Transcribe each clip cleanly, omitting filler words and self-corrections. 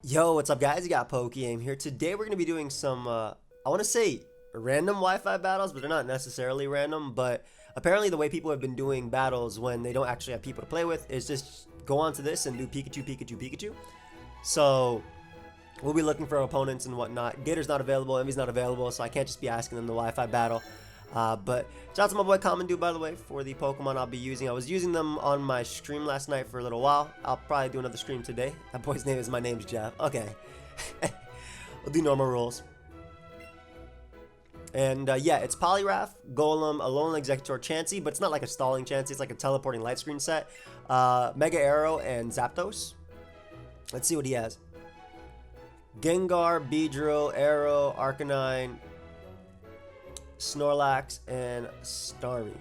Yo, what's up guys? You got pokeaim here. Today we're going to be doing some, I want to say random Wi-Fi battles, but they're not necessarily random. But apparently the way people have been doing battles when they don't actually have people to play with is just go onto this and do Pikachu, Pikachu, Pikachu. So we'll be looking for opponents and whatnot. Gator's not available, Envy's not available, so I can't just be asking them the Wi-Fi battle. But shout out to my boy Common Dude, by the way, for the Pokemon I'll be using. I was using them on my stream last night for a little while. I'll probably do another stream today. That boy's name is, my name's Jeff. Okay. We'll do normal rules. And yeah, it's Poliwrath, Golem, Alolan Executor, Chansey, but it's not like a stalling Chansey. It's like a teleporting light screen set. Mega Aero and Zapdos. Let's see what he has. Gengar, Beedrill, Aero, Arcanine, Snorlax, and Starmie.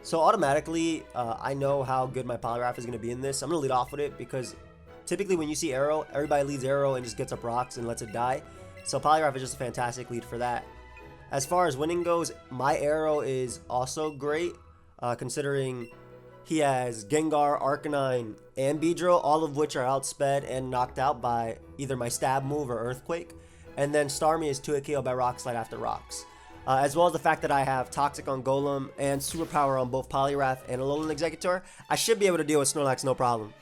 So automatically, I know how good my Poliwrath is going to be in this. I'm going to lead off with it because typically when you see Aero, everybody leads Aero and just gets up rocks and lets it die. So Poliwrath is just a fantastic lead for that. As far as winning goes, my Aero is also great, considering he has Gengar, Arcanine, and Beedrill, all of which are outsped and knocked out by either my stab move or Earthquake. And then Starmie is 2-hit KO by Rock Slide after rocks. As well as the fact that I have Toxic on Golem and Superpower on both Poliwrath and Alolan Executor, I should be able to deal with Snorlax no problem.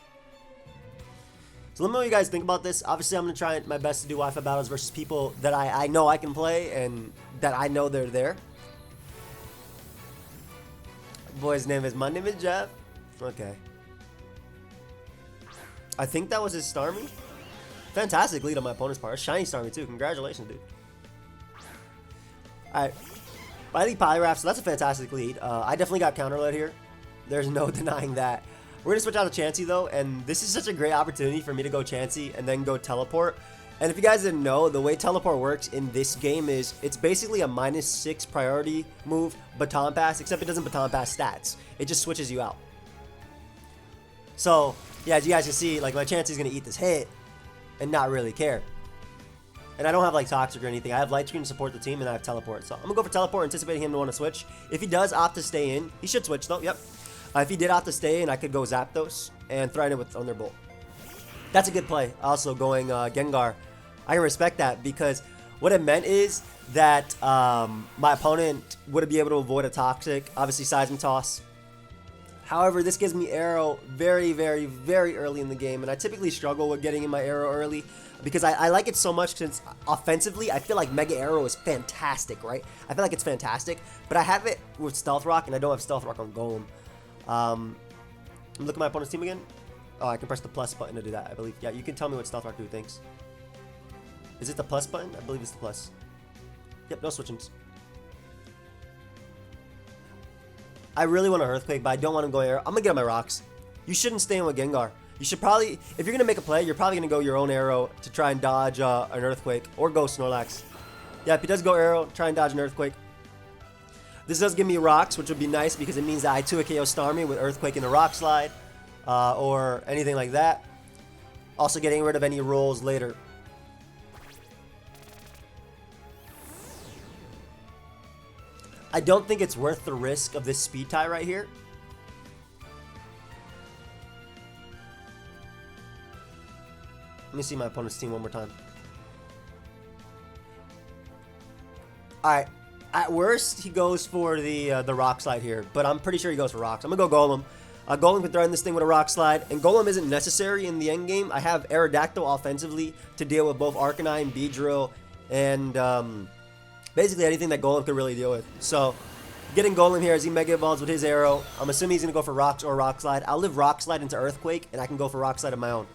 So let me know what you guys think about this. Obviously, I'm going to try my best to do Wi-Fi battles versus people that I know I can play and that I know they're there. Boy's name is, my name is Jeff. Okay. I think that was his Starmie. Fantastic lead on my opponent's part. Shiny Starmie too. Congratulations, dude. Alright, I lead Poliwrath, so that's a fantastic lead. I definitely got counter-led here. There's no denying that. We're going to switch out to Chansey, though, and this is such a great opportunity for me to go Chansey and then go Teleport. And if you guys didn't know, the way Teleport works in this game is it's basically a -6 priority move, Baton Pass, except it doesn't Baton Pass stats. It just switches you out. So, yeah, as you guys can see, like, my Chansey's going to eat this hit and not really care. And I don't have like Toxic or anything. I have Light Screen to support the team, and I have Teleport. So I'm going to go for Teleport, anticipating him to want to switch. If he does opt to stay in, he should switch though, yep. If he did opt to stay in, I could go Zapdos and threaten it with Thunderbolt. That's a good play. Also going Gengar. I can respect that because what it meant is that my opponent wouldn't be able to avoid a Toxic, obviously Seismic Toss. However, this gives me Aero very, very, very early in the game, and I typically struggle with getting in my Aero early because I like it so much since offensively, I feel like Mega Aero is fantastic, right? I feel like it's fantastic, but I have it with Stealth Rock, and I don't have Stealth Rock on Golem. Look at my opponent's team again. Oh, I can press the plus button to do that, I believe. Yeah, you can tell me what Stealth Rock Dude thinks. Is it the plus button? I believe it's the plus. Yep, no switchings. I really want to Earthquake, but I don't want him going Aero. I'm going to get on my rocks. You shouldn't stay in with Gengar. You should probably, if you're going to make a play, you're probably going to go your own Aero to try and dodge an Earthquake, or go Snorlax. Yeah, if he does go Aero, try and dodge an Earthquake. This does give me rocks, which would be nice because it means that I 2-hit KO Starmie with Earthquake and a Rock Slide, or anything like that. Also getting rid of any rolls later. I don't think it's worth the risk of this speed tie right here. Let me see my opponent's team one more time. Alright. At worst, he goes for the Rock Slide here, but I'm pretty sure he goes for Rocks. I'm going to go Golem. Golem can threaten this thing with a Rock Slide, and Golem isn't necessary in the end game. I have Aerodactyl offensively to deal with both Arcanine, Beedrill, and basically anything that Golem could really deal with. So, getting Golem here as he Mega Evolves with his Aero. I'm assuming he's going to go for Rocks or Rock Slide. I'll live Rock Slide into Earthquake, and I can go for Rock Slide of my own.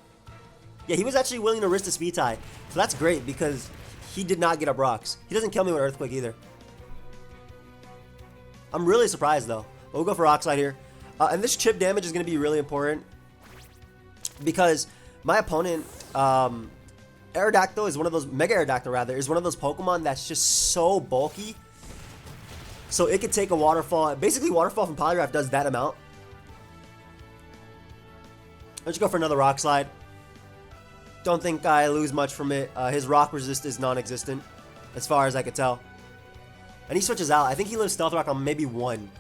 Yeah, he was actually willing to risk the speed tie. So that's great because he did not get up rocks. He doesn't kill me with Earthquake either. I'm really surprised though. But we'll go for Rock Slide here. And this chip damage is going to be really important because my opponent, Aerodactyl is one of those, Mega Aerodactyl rather, is one of those Pokemon that's just so bulky. So it could take a Waterfall. Basically, Waterfall from Poliwrath does that amount. Let's go for another Rock Slide. Don't think I lose much from it. His Rock Resist is non-existent, as far as I could tell. And he switches out. I think he lives Stealth Rock on maybe one.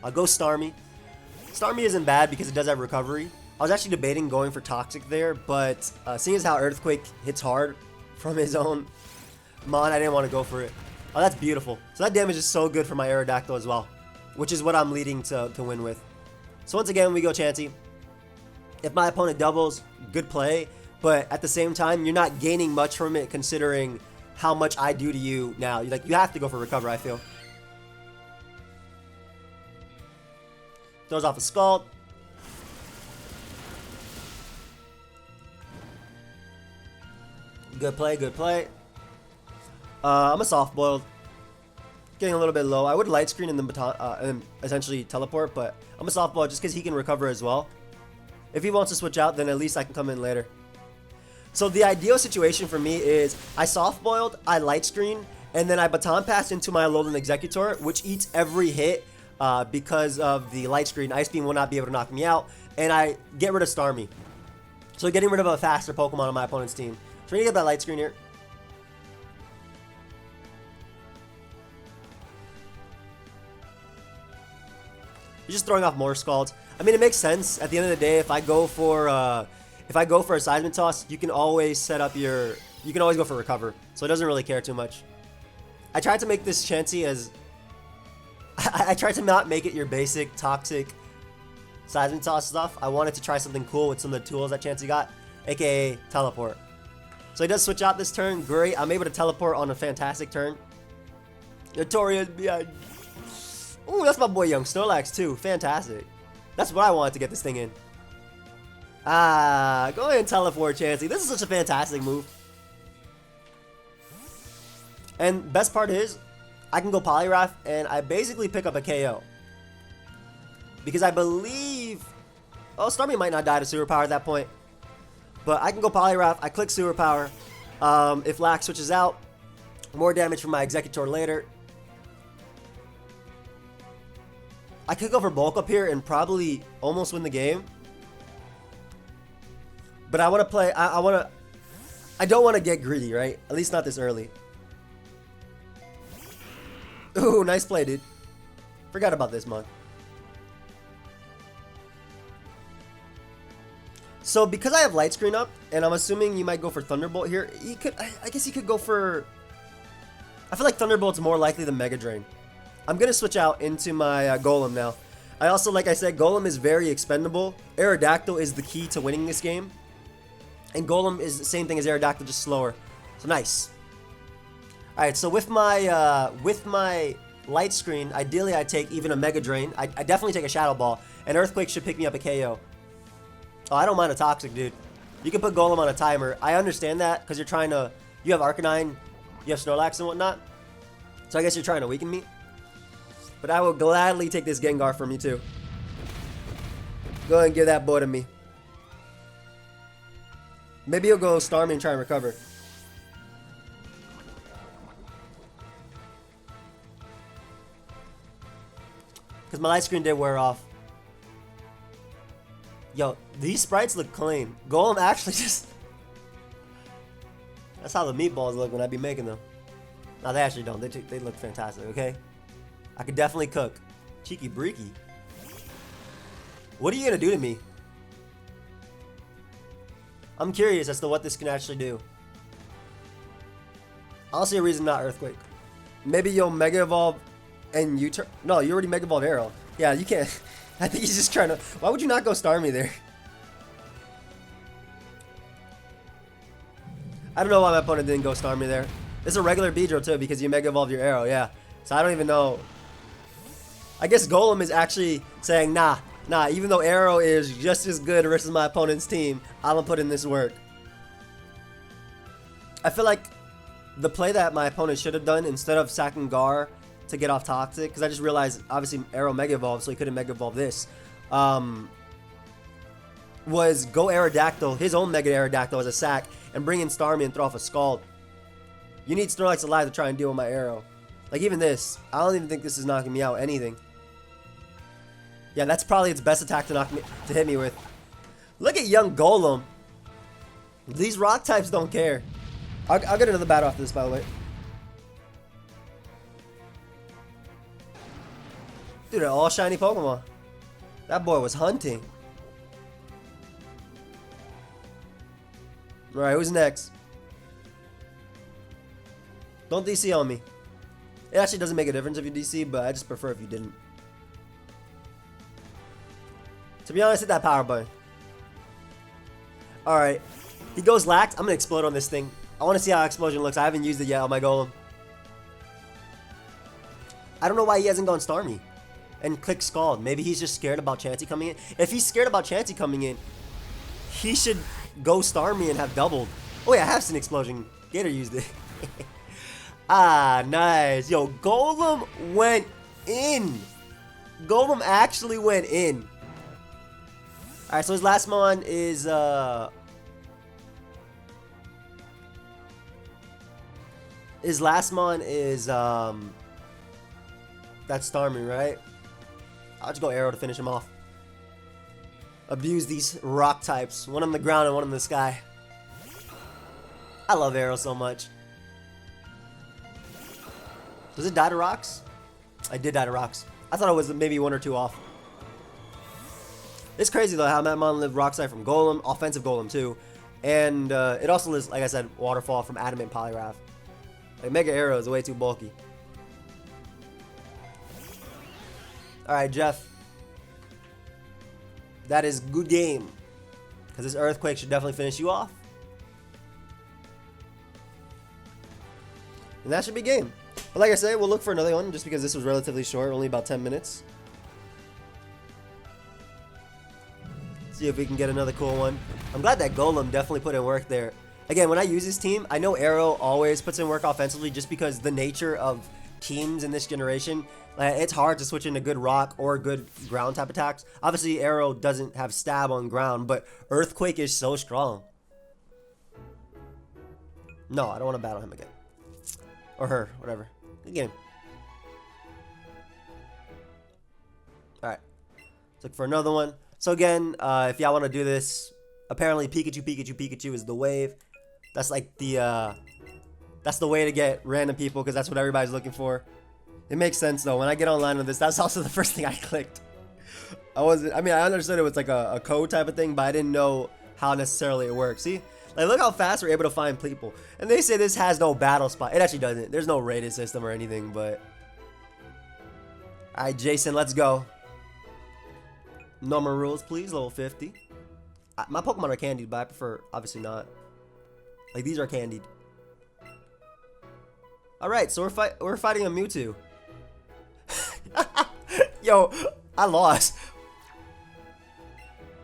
I'll go Starmie. Starmie isn't bad because it does have recovery. was actually debating going for Toxic there, but seeing as how Earthquake hits hard from his own Mon, I didn't want to go for it. Oh, that's beautiful. So that damage is so good for my Aerodactyl as well, which is what I'm leading to win with. So once again, we go Chansey. If my opponent doubles, good play, but at the same time, you're not gaining much from it considering how much I do to you now. You have to go for Recover, I feel. Throws off a Scald. Good play, good play. I'm a soft boiled. Getting a little bit low. I would light screen and then and essentially teleport, but I'm a soft boiled just because he can recover as well. If he wants to switch out, then at least I can come in later. So the ideal situation for me is I soft boiled, I light screen, and then I baton pass into my Alolan Executor, which eats every hit because of the light screen. Ice Beam will not be able to knock me out, and I get rid of Starmie. So getting rid of a faster Pokemon on my opponent's team. So we're gonna get that light screen here. He's just throwing off more Scalds. I mean, it makes sense. At the end of the day, if I go for a Seismic Toss, you can always set up your... You can always go for Recover. So it doesn't really care too much. I tried to make this Chansey as... I tried to not make it your basic, toxic Seismic Toss stuff. I wanted to try something cool with some of the tools that Chansey got, aka Teleport. So he does switch out this turn. Great. I'm able to teleport on a fantastic turn. Notorious behind. Ooh, that's my boy Young Snorlax too. Fantastic. That's what I wanted to get this thing in. Go ahead and teleport, Chansey. This is such a fantastic move. And best part is, I can go Poliwrath and I basically pick up a KO. Because I believe... Oh, Starmie might not die to Sewer Power at that point. But I can go Poliwrath, I click Sewer Power. If Lax switches out, more damage from my Executor later. I could go for Bulk Up here and probably almost win the game. But I want to play, I don't want to get greedy, right? At least not this early. Ooh, nice play, dude. Forgot about this, man. So because I have Light Screen up, and I'm assuming you might go for Thunderbolt here, he could, I guess he could go for... I feel like Thunderbolt's more likely than Mega Drain. I'm going to switch out into my Golem now. I also, like I said, Golem is very expendable. Aerodactyl is the key to winning this game. And Golem is the same thing as Aerodactyl, just slower. So nice. Alright, so with my Light Screen, ideally I take even a Mega Drain. I definitely take a Shadow Ball. And Earthquake should pick me up a KO. Oh, I don't mind a Toxic, dude. You can put Golem on a timer. I understand that because you're trying to... You have Arcanine, you have Snorlax and whatnot. So I guess you're trying to weaken me. But I will gladly take this Gengar from you too. Go ahead and give that boy to me. Maybe he'll go Starmie and try and recover. Because my Light Screen did wear off. Yo, these sprites look clean. Golem actually just... That's how the meatballs look when I be making them. No, they actually don't. They look fantastic, okay? I could definitely cook. Cheeky breaky. What are you going to do to me? I'm curious as to what this can actually do. I don't see a reason not Earthquake. Maybe you'll Mega Evolve and you turn... No, you already Mega Evolved Arrow. Yeah, you can't... I think he's just trying to... Why would you not go Starmie there? I don't know why my opponent didn't go Starmie there. It's a regular Beedrill too because you Mega Evolved your Arrow, yeah. So I don't even know. I guess Golem is actually saying, nah, even though Arrow is just as good versus my opponent's team, I'm gonna put in this work. I feel like the play that my opponent should have done instead of sacking Gar to get off Toxic, because I just realized obviously Arrow Mega Evolved, so he couldn't Mega Evolve this, was go Aerodactyl, his own Mega Aerodactyl as a sack, and bring in Starmie and throw off a Scald. You need Snorlax alive to try and deal with my Arrow. Like even this, I don't even think this is knocking me out anything. Yeah, that's probably its best attack to hit me with. Look at young Golem. These rock types don't care. I'll get another battle after this, by the way. Dude, they're all shiny Pokemon. That boy was hunting. Alright, who's next? Don't DC on me. It actually doesn't make a difference if you DC, but I just prefer if you didn't. To be honest, hit that power button. Alright. He goes lax. I'm gonna explode on this thing. I want to see how explosion looks. I haven't used it yet on my golem. I don't know why he hasn't gone Starmie and click Scald. Maybe he's just scared about Chansey coming in. If he's scared about Chansey coming in, he should go Starmie and have doubled. Oh yeah, I have seen explosion. Gator used it. Ah, nice. Yo, Golem went in. Golem actually went in. Alright, so his last mon is his last mon is that's Starmie, right? I'll just go Arrow to finish him off. Abuse these rock types. One on the ground and one in the sky. I love Arrow so much. Does it die to rocks? I did die to rocks. I thought it was maybe 1 or 2 off. It's crazy though how Matmon lived Rock Slide from Golem, offensive Golem too. And it also lives, like I said, Waterfall from Adamant Polygraph. Like Mega Aero is way too bulky. Alright, Jeff. That is good game. Because this Earthquake should definitely finish you off. And that should be game. But like I said, we'll look for another one just because this was relatively short, only about 10 minutes. See if we can get another cool one. I'm glad that Golem definitely put in work there. Again, when I use this team, I know Arrow always puts in work offensively just because the nature of teams in this generation, it's hard to switch into good rock or good ground type attacks. Obviously, Arrow doesn't have stab on ground, but Earthquake is so strong. No, I don't want to battle him again. Or her, whatever. Good game. Alright. Let's look for another one. So again, if y'all want to do this, apparently Pikachu is the wave. That's like the way to get random people because that's what everybody's looking for. It makes sense though. When I get online with this, that's also the first thing I clicked. I understood it was like a code type of thing, but I didn't know how necessarily it works. See? Like, look how fast we're able to find people. And they say this has no battle spot. It actually doesn't. There's no rated system or anything, but... Alright, Jason, let's go. Normal rules, please. Level 50. My Pokemon are candied, but I prefer, obviously not. Like, these are candied. Alright, so we're fighting a Mewtwo. Yo, I lost.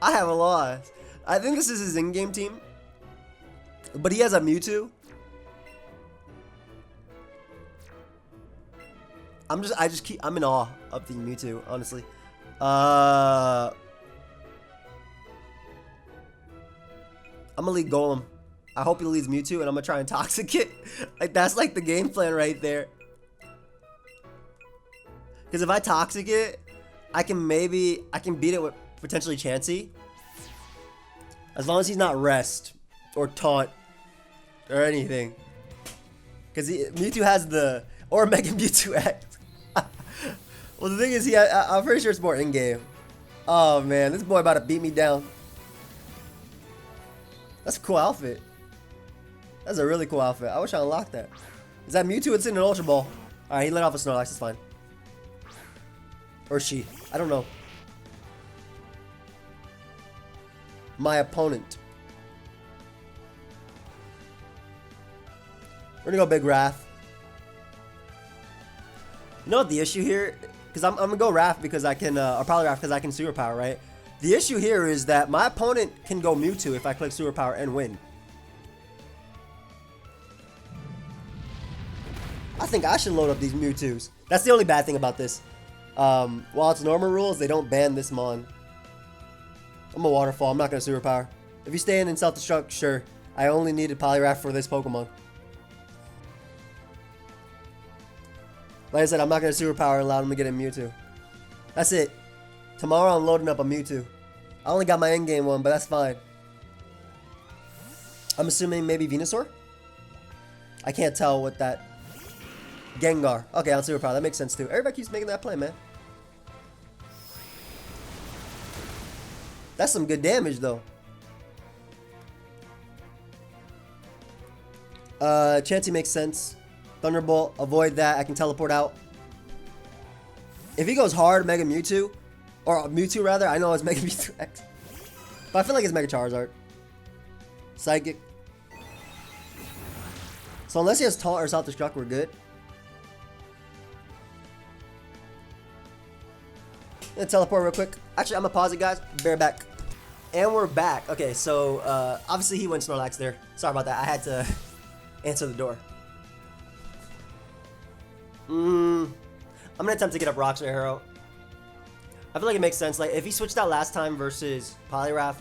I have a loss. I think this is his in-game team. But he has a Mewtwo. I'm in awe of the Mewtwo, honestly. I'm gonna lead Golem. I hope he leads Mewtwo, and I'm gonna try and Toxic it. Like, that's like the game plan right there. Because if I Toxic it, I can beat it with potentially Chansey. As long as he's not Rest or Taunt or anything. Because Mewtwo has the... Or Mega Mewtwo X. Well, the thing is, I'm pretty sure it's more in-game. Oh, man. This boy about to beat me down. That's a cool outfit. That's a really cool outfit. I wish I unlocked that. Is that Mewtwo? It's in an Ultra Ball. Alright, he let off a Snorlax. It's fine. Or she. I don't know. My opponent. We're gonna go Big Wrath. You know what the issue here? Because I'm gonna go Wrath because I can, or probably Wrath because I can Superpower, right? The issue here is that my opponent can go Mewtwo if I click Superpower and win. I think I should load up these Mewtwo's. That's the only bad thing about this. While it's normal rules, they don't ban this mon. I'm a Waterfall. I'm not gonna Superpower. If you stay in Self-Destruct, sure. I only needed Poliwrath for this Pokemon. Like I said, I'm not going to Superpower and allow him to get a Mewtwo. That's it. Tomorrow I'm loading up a Mewtwo. I only got my in-game one, but that's fine. I'm assuming maybe Venusaur? I can't tell what that... Gengar. Okay, I'll Superpower. That makes sense too. Everybody keeps making that play, man. That's some good damage, though. Chansey makes sense. Thunderbolt, avoid that. I can teleport out. If he goes hard, Mega Mewtwo, or Mewtwo rather, I know it's Mega Mewtwo X, but I feel like it's Mega Charizard. Psychic. So unless he has Taunt or Self-Destruct, we're good. Gonna teleport real quick. Actually, I'm gonna pause it, guys. Bear back. And we're back. Okay, so obviously he went Snorlax there. Sorry about that. I had to answer the door. I'm gonna attempt to get up Rocks or Arrow. I feel like it makes sense. Like if he switched out last time versus Poliwrath,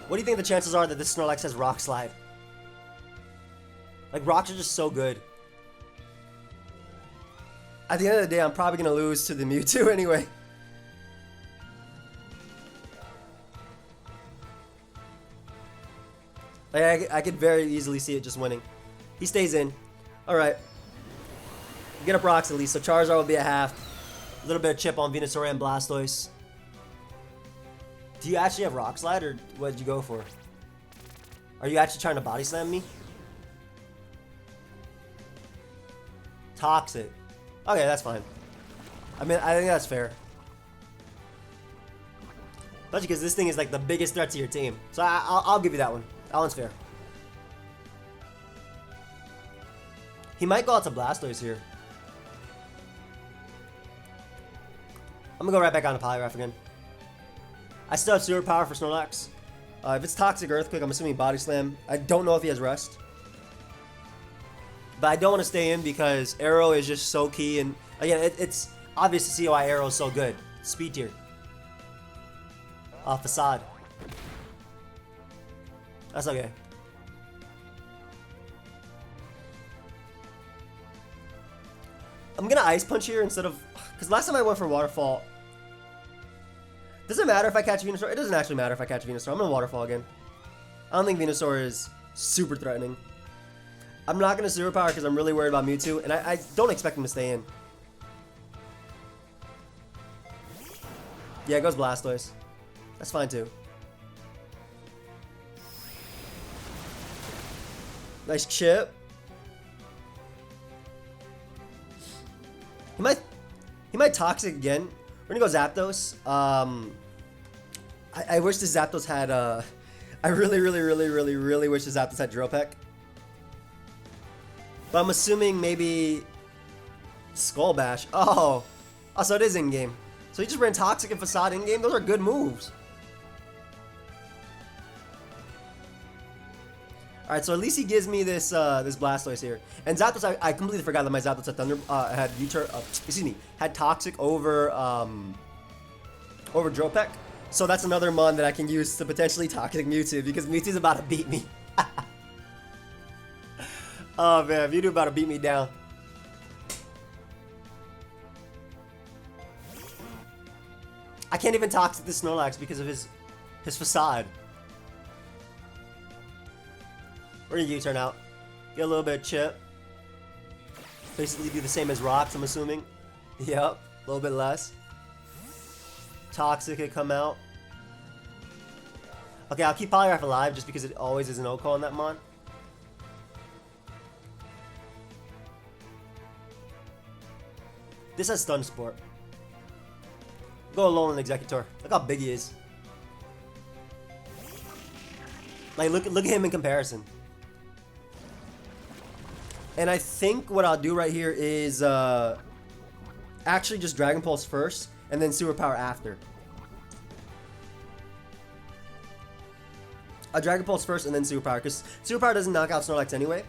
what do you think the chances are that this Snorlax has Rock Slide? Like Rocks are just so good. At the end of the day, I'm probably gonna lose to the Mewtwo anyway. Like I could very easily see it just winning. He stays in. All right. Get up Rocks at least. So Charizard will be at half. A little bit of chip on Venusaur and Blastoise. Do you actually have Rock Slide, or what did you go for? Are you actually trying to body slam me? Toxic. Okay, that's fine. I mean, I think that's fair. Especially because this thing is like the biggest threat to your team. So I'll give you that one. That one's fair. He might go out to Blastoise here. I'm gonna go right back on to Poliwrath again. I still have Super Power for Snorlax. If it's Toxic Earthquake, I'm assuming Body Slam. I don't know if he has Rest. But I don't want to stay in because Arrow is just so key. And again, it's obvious to see why Arrow is so good. Speed tier. Facade. That's okay. I'm gonna Ice Punch here instead of... Because last time I went for Waterfall... Does it matter if I catch Venusaur? It doesn't actually matter if I catch Venusaur. I'm gonna Waterfall again. I don't think Venusaur is super threatening. I'm not gonna Super Power because I'm really worried about Mewtwo, and I don't expect him to stay in. Yeah, it goes Blastoise. That's fine too. Nice chip. He might Toxic again. We're gonna go Zapdos. I wish the Zapdos had I really wish the Zapdos had Drill Peck. But I'm assuming maybe Skull Bash. Oh, so it is in game. So he just ran Toxic and Facade in game. Those are good moves. All right, so at least he gives me this this Blastoise here. And Zapdos, I completely forgot that my Zapdos had Thunder had had Toxic over over Drill Peck. So that's another mon that I can use to potentially Toxic Mewtwo because Mewtwo's about to beat me. Oh man, Mewtwo about to beat me down. I can't even Toxic the Snorlax because of his Facade. We're gonna U-turn out. Get a little bit of chip. Basically do the same as Rocks, I'm assuming. Yep, a little bit less. Toxic could come out. Okay, I'll keep Poliwrath alive just because it always is an O-Call on that mon. This has Stun Sport. Go alone in Executor. Look how big he is. Like, look at him in comparison. And I think what I'll do right here is actually just Dragon Pulse first and then Super Power after. I'll Dragon Pulse first and then Super Power because Super Power doesn't knock out Snorlax anyway.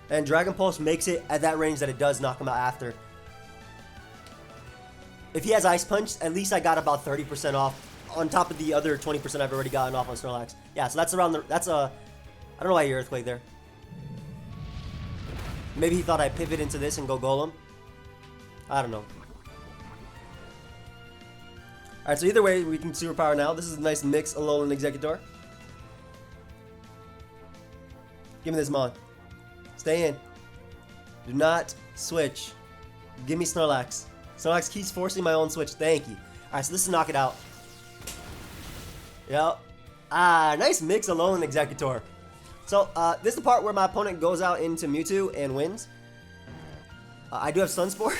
And Dragon Pulse makes it at that range that it does knock him out after. If he has Ice Punch, at least I got about 30% off on top of the other 20% I've already gotten off on Snorlax. Yeah, so that's around the... That's a... I don't know why he Earthquake there. Maybe he thought I'd pivot into this and go Golem. I don't know. Alright, so either way, we can Super Power now. This is a nice mix, Alolan and Executor. Give me this mon. Stay in. Do not switch. Give me Snorlax. Snorlax keeps forcing my own switch. Thank you. Alright, so this is knock it out. Yep. Ah, nice mix Alolan and Executor. So, this is the part where my opponent goes out into Mewtwo and wins. I do have Stun Spore.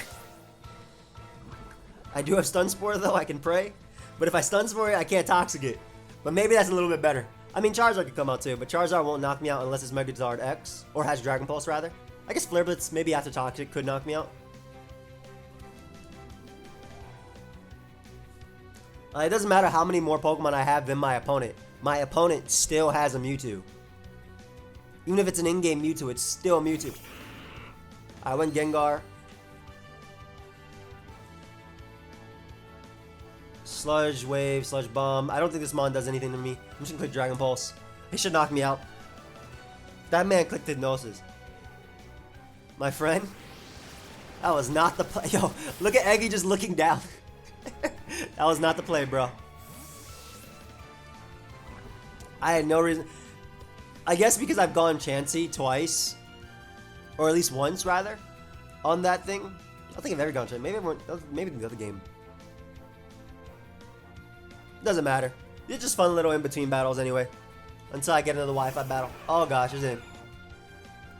I do have Stun Spore, though. I can pray. But if I Stun Spore it, I can't Toxic it. But maybe that's a little bit better. I mean, Charizard could come out too, but Charizard won't knock me out unless it's Mega Charizard X. Or has Dragon Pulse, rather. I guess Flare Blitz, maybe after Toxic, could knock me out. It doesn't matter how many more Pokemon I have than my opponent. My opponent still has a Mewtwo. Even if it's an in-game Mewtwo, it's still a Mewtwo. I went Gengar. Sludge Wave, Sludge Bomb. I don't think this Mon does anything to me. I'm just gonna click Dragon Pulse. He should knock me out. That man clicked Hypnosis. My friend, that was not the play. Yo, look at Eggy just looking down. That was not the play, bro. I had no reason. I guess because I've gone Chansey twice, or at least once, rather, on that thing. I don't think I've ever gone Chansey. Maybe the other game. Doesn't matter. They're just fun little in-between battles anyway. Until I get into the Wi-Fi battle. Oh gosh, it's in.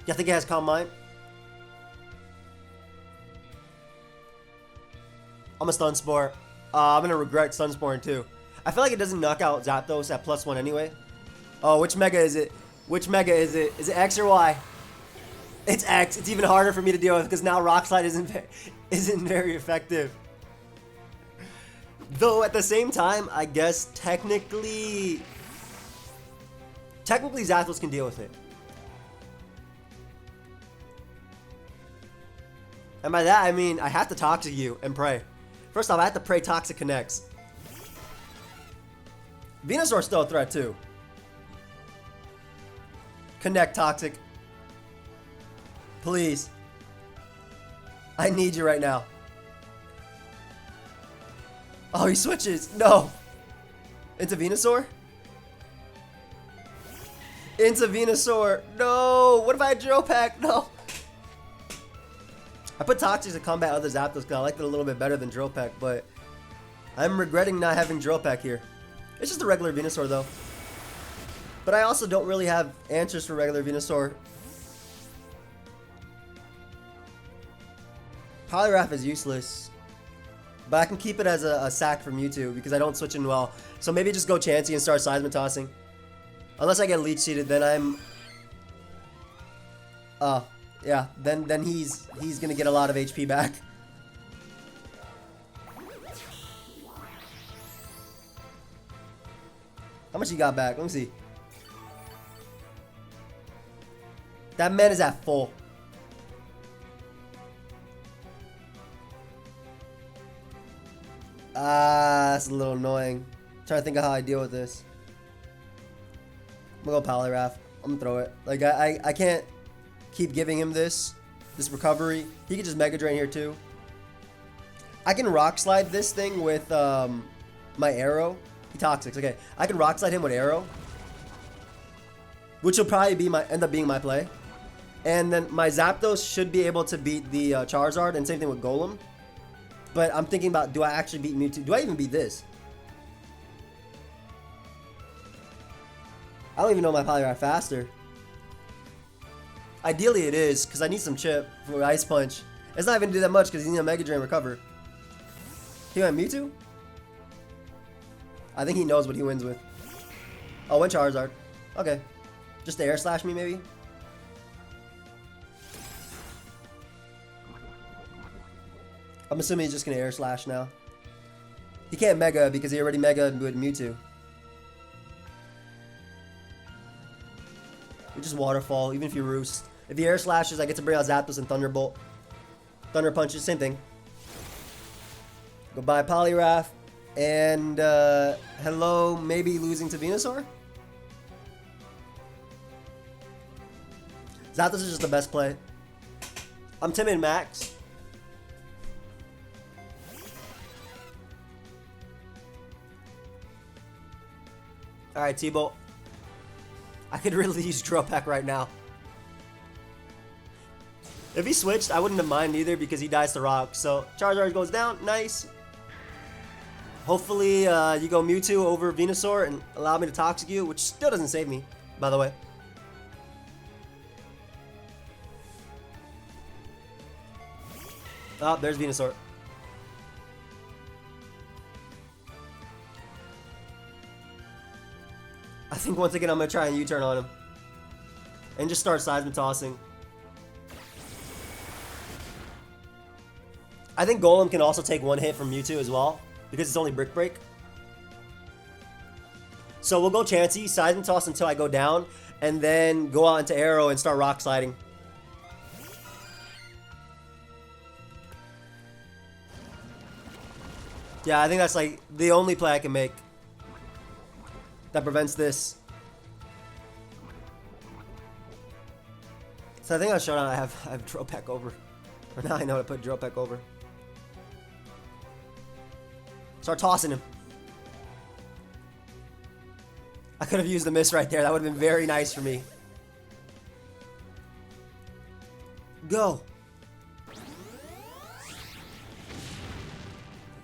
Yeah, I think it has Calm Mind. I'm a Stun Spore. I'm gonna regret Stun Sporing too. I feel like it doesn't knock out Zapdos at +1 anyway. Oh, which Mega is it? Which Mega is it? Is it X or Y? It's X. It's even harder for me to deal with because now Rock Slide isn't very effective. Though at the same time, I guess technically Zapdos can deal with it. And by that I mean I have to Toxic you and pray. First off, I have to pray Toxic connects. Venusaur's still a threat too. Connect Toxic. Please. I need you right now. Oh, he switches. No. Into Venusaur? Into Venusaur. No. What if I had Drill Pack? No. I put Toxic to combat other Zapdos because I liked it a little bit better than Drill Peck, but I'm regretting not having Drill Peck here. It's just a regular Venusaur though. But I also don't really have answers for regular Venusaur. Poliwrath is useless. But I can keep it as a sack for Mewtwo because I don't switch in well. So maybe just go Chansey and start Seismitossing. Unless I get Leech Seeded, then I'm... yeah, then he's gonna get a lot of HP back. How much he got back? Let me see. That man is at full. That's a little annoying. I'm trying to think of how I deal with this. I'm gonna go Poliwrath. I'm gonna throw it. Like I can't keep giving him this recovery. He could just Mega Drain here too. I can Rock Slide this thing with my Arrow. He Toxics. Okay, I can Rock Slide him with Arrow, which will probably be end up being my play. And then my Zapdos should be able to beat the Charizard, and same thing with Golem. But I'm thinking about, do I actually beat Mewtwo? Do I even beat this? I don't even know my Poliwrath faster. Ideally it is, because I need some chip for Ice Punch. It's not even do that much because he's need a Mega Drain recover. He went Mewtwo? I think he knows what he wins with. Oh, went Charizard. Okay. Just to Air Slash me maybe? I'm assuming he's just going to Air Slash now. He can't Mega because he already Mega with Mewtwo. We just Waterfall, even if you Roost. If he Air Slashes, I get to bring out Zapdos and Thunderbolt. Thunder Punches, same thing. Goodbye Poliwrath. And, hello, maybe losing to Venusaur? Zapdos is just the best play. I'm Timid Max. Alright, T-Bolt. I could really use Drill Peck right now. If he switched, I wouldn't have mind either because he dies to Rock. So, Charizard goes down. Nice. Hopefully, you go Mewtwo over Venusaur and allow me to Toxic you, which still doesn't save me, by the way. Oh, there's Venusaur. I think once again I'm going to try and U-turn on him. And just start Seismitossing. I think Golem can also take one hit from Mewtwo as well, because it's only Brick Break. So we'll go Chansey, Seismitoss until I go down, and then go out into Arrow and start Rock Sliding. Yeah, I think that's like the only play I can make that prevents this. So I think on Showdown I have Drill Peck over. Or now I know how to put Drill Peck over. Start tossing him. I could have used the miss right there. That would have been very nice for me. Go.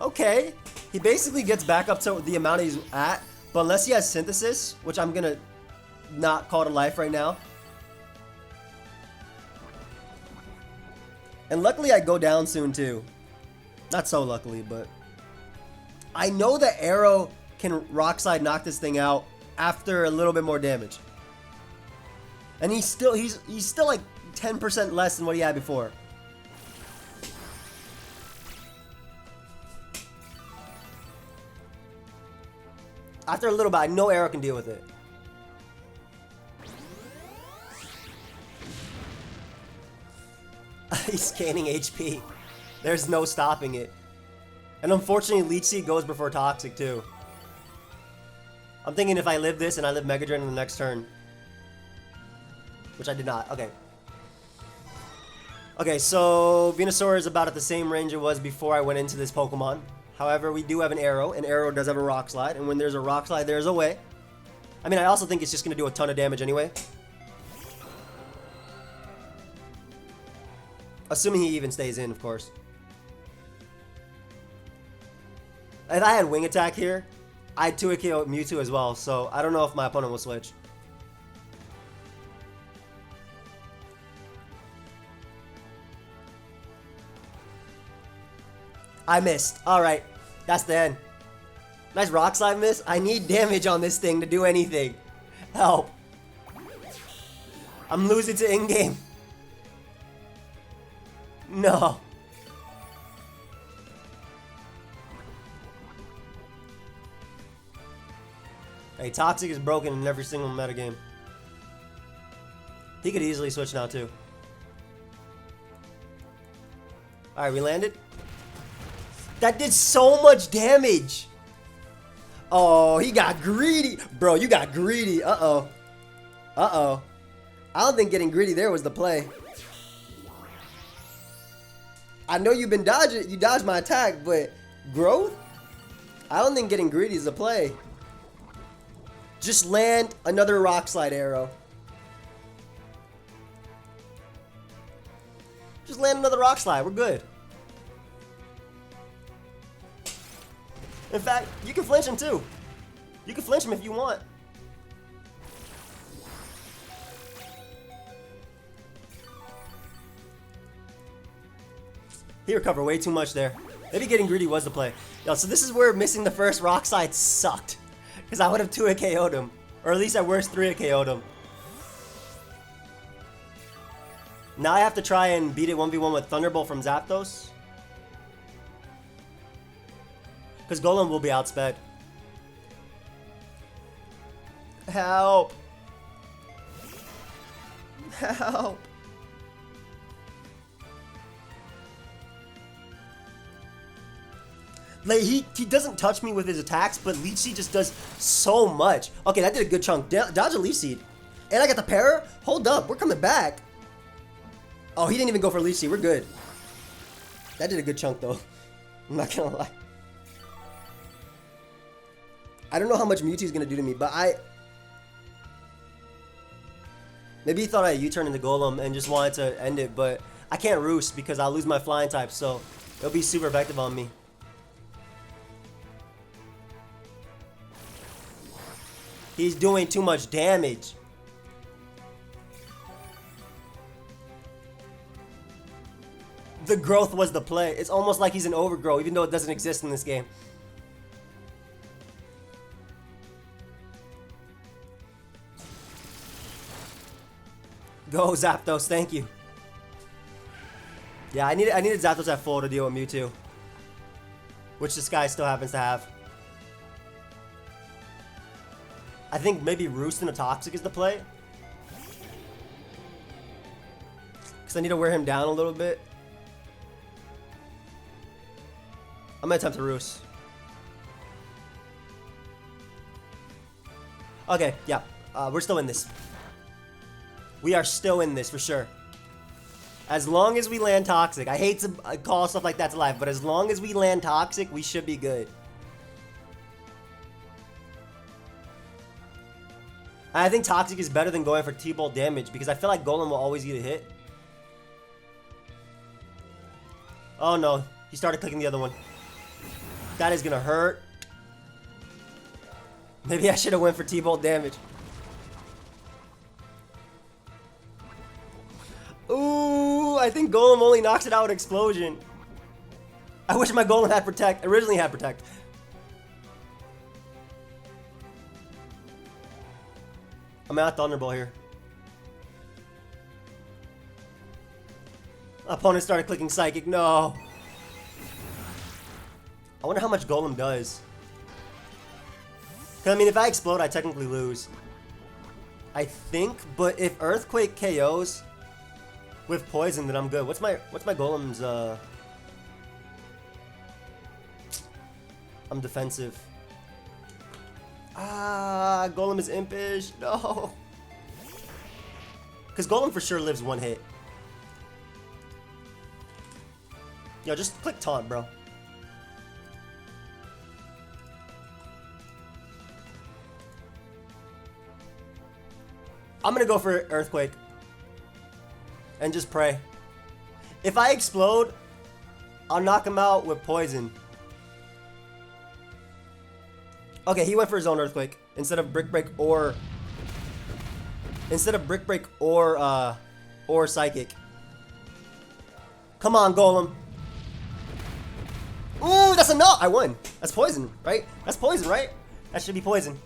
Okay. He basically gets back up to the amount he's at. But unless he has Synthesis, which I'm going to not call to life right now. And luckily I go down soon too. Not so luckily, but I know that Arrow can Rock Slide knock this thing out after a little bit more damage. And he's still like 10% less than what he had before. After a little bit, I know Arrow can deal with it. He's gaining HP. There's no stopping it. And unfortunately, Leech Seed goes before Toxic too. I'm thinking if I live this and I live Mega Drain in the next turn. Which I did not. Okay. Okay, so Venusaur is about at the same range it was before I went into this Pokemon. However, we do have an Arrow, and Arrow does have a Rock Slide, and when there's a Rock Slide, there's a way. I mean, I also think it's just going to do a ton of damage anyway. Assuming he even stays in, of course. If I had Wing Attack here, I'd 2-hit KO Mewtwo as well, so I don't know if my opponent will switch. I missed. Alright, that's the end. Nice Rock Slide miss. I need damage on this thing to do anything. Help. I'm losing to in-game. No. Hey, Toxic is broken in every single metagame. He could easily switch now too. Alright, we landed. That did so much damage. Oh, he got greedy. Bro, you got greedy. Uh-oh. Uh-oh. I don't think getting greedy there was the play. I know you've been dodging. You dodged my attack, but growth? I don't think getting greedy is the play. Just land another Rock Slide Arrow. Just land another Rock Slide. We're good. In fact, you can flinch him too. You can flinch him if you want. He recovered way too much there. Maybe getting greedy was the play. Yo, so this is where missing the first Rock Slide sucked. Because I would have 2-hit KO'd him. Or at least at worst 3-hit KO'd him. Now I have to try and beat it 1v1 with Thunderbolt from Zapdos. Because Golem will be outsped. Help! Help! Like, he doesn't touch me with his attacks, but Leech Seed just does so much. Okay, that did a good chunk. Dodge a Leech Seed. And I got the Para? Hold up, we're coming back. Oh, he didn't even go for Leech Seed. We're good. That did a good chunk, though. I'm not gonna lie. I don't know how much Mewtwo's gonna do to me, but maybe he thought I U-turned into Golem and just wanted to end it, but I can't Roost because I'll lose my Flying type, so it'll be super effective on me. He's doing too much damage. The growth was the play. It's almost like he's an overgrow, even though it doesn't exist in this game. Go, Zapdos, thank you. Yeah, I needed Zapdos at full to deal with Mewtwo. Which this guy still happens to have. I think maybe Roost and a Toxic is the play. Because I need to wear him down a little bit. I'm going to attempt to Roost. Okay, yeah. We're still in this. We are still in this for sure. As long as we land Toxic. I hate to call stuff like that to life, but as long as we land Toxic, we should be good. I think Toxic is better than going for T-Bolt damage because I feel like Golem will always get a hit. Oh no, he started clicking the other one. That is gonna hurt. Maybe I should have went for T-Bolt damage. Ooh, I think Golem only knocks it out with Explosion. I wish my Golem had Protect. Originally had Protect. I'm at Thunderbolt here. Opponent started clicking Psychic. No. I wonder how much Golem does. Because, I mean, if I explode, I technically lose. I think, but if Earthquake KOs with Poison, then I'm good. What's my Golem's, I'm defensive. Ah, Golem is impish. No. Because Golem for sure lives one hit. Yo, just click Taunt, bro. I'm gonna go for Earthquake. And just pray. If I explode, I'll knock him out with Poison. Okay, he went for his own Earthquake instead of Brick Break or Psychic. Come on, Golem. Ooh, that's a no. I won. That's Poison, right? That's Poison, right? That should be Poison.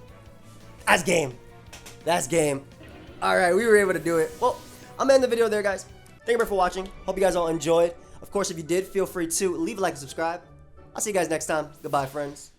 That's game. That's game. All right, we were able to do it. Well, I'm gonna end the video there, guys. Thank you for watching. Hope you guys all enjoyed. Of course, if you did, feel free to leave a like and subscribe. I'll see you guys next time. Goodbye, friends.